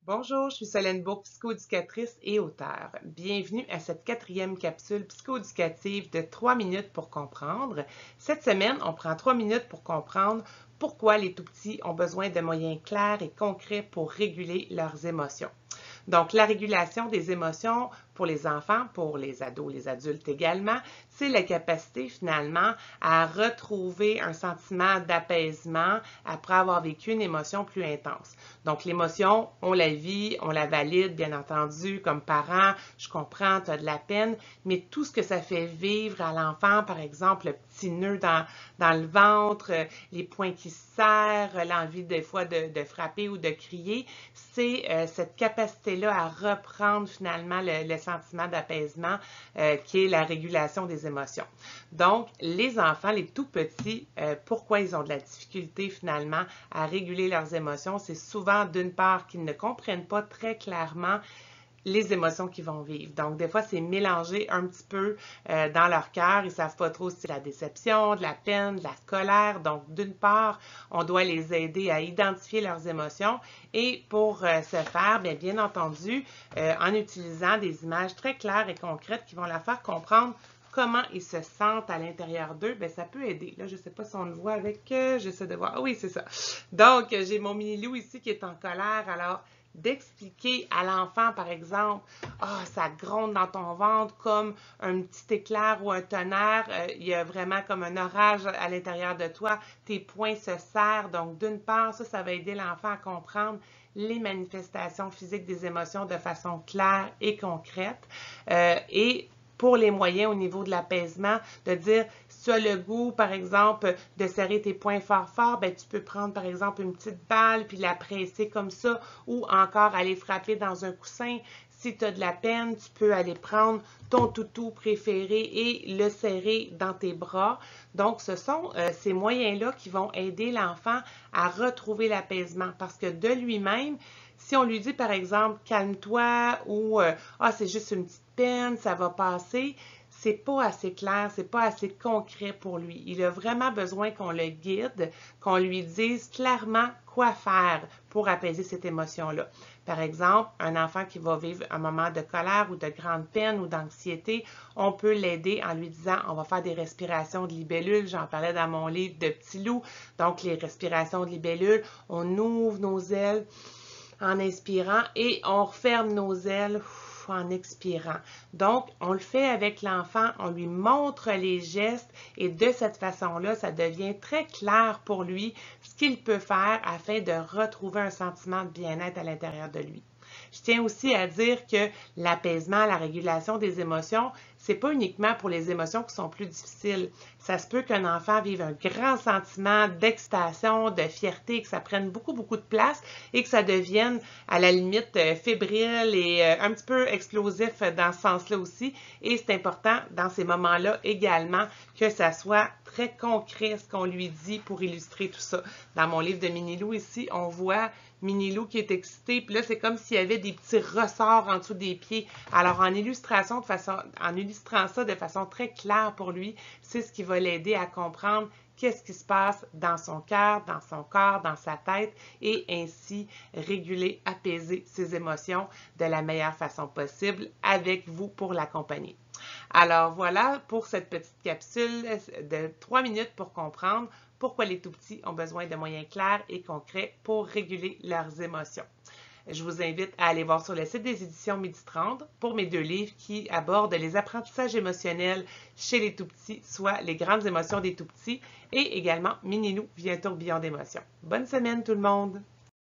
Bonjour, je suis Solène Bourg, psychoéducatrice et auteure. Bienvenue à cette quatrième capsule psychoéducative de 3 minutes pour comprendre. Cette semaine, on prend 3 minutes pour comprendre pourquoi les tout-petits ont besoin de moyens clairs et concrets pour réguler leurs émotions. Donc, la régulation des émotions pour les enfants, pour les ados, les adultes également, c'est la capacité finalement à retrouver un sentiment d'apaisement après avoir vécu une émotion plus intense. Donc, l'émotion, on la vit, on la valide, bien entendu, comme parent, je comprends, tu as de la peine, mais tout ce que ça fait vivre à l'enfant, par exemple, le petit nœud dans le ventre, les poings qui se serrent, l'envie des fois de frapper ou de crier, c'est cette capacité-là à reprendre finalement le sentiment d'apaisement qui est la régulation des émotions. Donc, les enfants, les tout petits, pourquoi ils ont de la difficulté finalement à réguler leurs émotions? C'est souvent d'une part qu'ils ne comprennent pas très clairement les émotions qu'ils vont vivre. Donc, des fois, c'est mélangé un petit peu dans leur cœur. Ils ne savent pas trop si c'est la déception, de la peine, de la colère. Donc, d'une part, on doit les aider à identifier leurs émotions et pour ce faire, bien entendu, en utilisant des images très claires et concrètes qui vont leur faire comprendre comment ils se sentent à l'intérieur d'eux, ça peut aider. Là, je ne sais pas si on le voit avec... j'essaie de voir. Ah oui, c'est ça. Donc, j'ai mon mini-loup ici qui est en colère. Alors, d'expliquer à l'enfant, par exemple, ça gronde dans ton ventre comme un petit éclair ou un tonnerre, il y a vraiment comme un orage à l'intérieur de toi, tes poings se serrent. Donc, d'une part, ça va aider l'enfant à comprendre les manifestations physiques des émotions de façon claire et concrète. Et pour les moyens au niveau de l'apaisement, de dire si tu as le goût, par exemple, de serrer tes poings fort fort, tu peux prendre, par exemple, une petite balle puis la presser comme ça ou encore aller frapper dans un coussin. Si tu as de la peine, tu peux aller prendre ton toutou préféré et le serrer dans tes bras. Donc, ce sont ces moyens-là qui vont aider l'enfant à retrouver l'apaisement parce que de lui-même, si on lui dit, par exemple, calme-toi ou c'est juste une petite peine, ça va passer, c'est pas assez clair, c'est pas assez concret pour lui. Il a vraiment besoin qu'on le guide, qu'on lui dise clairement quoi faire pour apaiser cette émotion-là. Par exemple, un enfant qui va vivre un moment de colère ou de grande peine ou d'anxiété, on peut l'aider en lui disant on va faire des respirations de libellule. J'en parlais dans mon livre de Petit Loup. Donc, les respirations de libellule, on ouvre nos ailes en inspirant et on referme nos ailes en expirant. Donc, on le fait avec l'enfant, on lui montre les gestes et de cette façon-là, ça devient très clair pour lui ce qu'il peut faire afin de retrouver un sentiment de bien-être à l'intérieur de lui. Je tiens aussi à dire que l'apaisement, la régulation des émotions, c'est pas uniquement pour les émotions qui sont plus difficiles. Ça se peut qu'un enfant vive un grand sentiment d'excitation, de fierté, que ça prenne beaucoup, beaucoup de place et que ça devienne à la limite fébrile et un petit peu explosif dans ce sens-là aussi. Et c'est important dans ces moments-là également que ça soit très concret ce qu'on lui dit pour illustrer tout ça. Dans mon livre de Minilou ici, on voit Minilou qui est excité, puis là, c'est comme s'il y avait des petits ressorts en dessous des pieds. Alors, en illustrant ça de façon très claire pour lui, c'est ce qui va l'aider à comprendre qu'est-ce qui se passe dans son cœur, dans son corps, dans sa tête, et ainsi réguler, apaiser ses émotions de la meilleure façon possible avec vous pour l'accompagner. Alors voilà pour cette petite capsule de 3 minutes pour comprendre pourquoi les tout-petits ont besoin de moyens clairs et concrets pour réguler leurs émotions. Je vous invite à aller voir sur le site des éditions Midi 30 pour mes 2 livres qui abordent les apprentissages émotionnels chez les tout-petits, soit les grandes émotions des tout-petits, et également Minilou via un tourbillon d'émotions. Bonne semaine tout le monde!